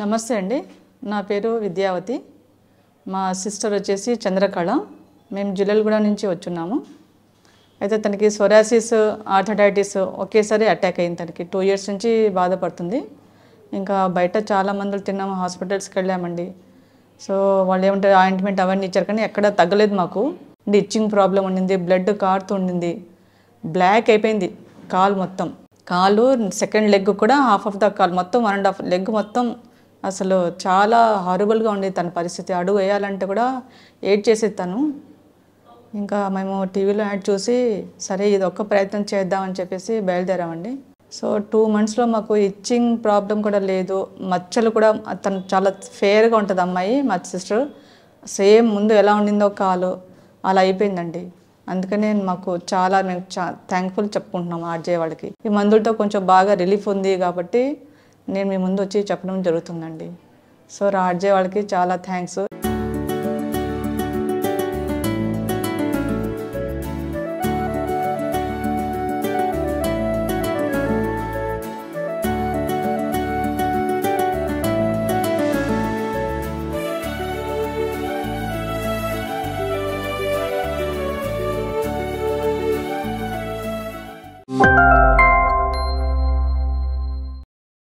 నమస్తే అండి. నా పేరు విద్యావతి. మా సిస్టర్ వచ్చేసి చంద్రకళ. మేము జిల్లెలగూడ నుంచి వచ్చున్నాము. అయితే తనకి సోరాసిస్, ఆర్థరైటిస్ ఒకేసారి అటాక్ అయింది. తనకి 2 ఇయర్స్ నుంచి బాధపడుతుంది. ఇంకా బయట చాలా మందులు తిన్నాము, హాస్పిటల్స్కి వెళ్ళామండి. సో వాళ్ళు ఏమంటారు ఆయింట్మెంట్ అవన్నీ ఇచ్చారు, కానీ ఎక్కడ తగ్గలేదు మాకు. ఇచ్చింగ్ ప్రాబ్లం ఉండింది, బ్లడ్ కారుతూ ఉండింది, బ్లాక్ అయిపోయింది కాలు మొత్తం. కాలు సెకండ్ లెగ్ కూడా హాఫ్ ఆఫ్ ద కాలు మొత్తం 1.5 లెగ్ మొత్తం అసలు చాలా హారబుల్గా ఉండేది తన పరిస్థితి. అడుగు వేయాలంటే కూడా ఏడ్ చేసేది తను. ఇంకా మేము టీవీలో యాడ్ చూసి సరే ఇది ఒక్క ప్రయత్నం చేద్దామని చెప్పేసి బయలుదేరామండి. సో 2 మంత్స్లో మాకు ఇచ్చింగ్ ప్రాబ్లం కూడా లేదు, మచ్చలు కూడా. తను చాలా ఫేర్గా ఉంటుంది అమ్మాయి, మా సిస్టర్. సేమ్ ముందు ఎలా ఉండిందో కాలు అలా అయిపోయిందండి. అందుకనే మాకు చాలా మేము థ్యాంక్ఫుల్ చెప్పుకుంటున్నాము ఆర్జే వాళ్ళకి. ఈ మందులతో కొంచెం బాగా రిలీఫ్ ఉంది కాబట్టి నేను మీ ముందు వచ్చి చెప్పడం జరుగుతుందండి. సో ఆర్జే వాళ్ళకి చాలా థ్యాంక్స్.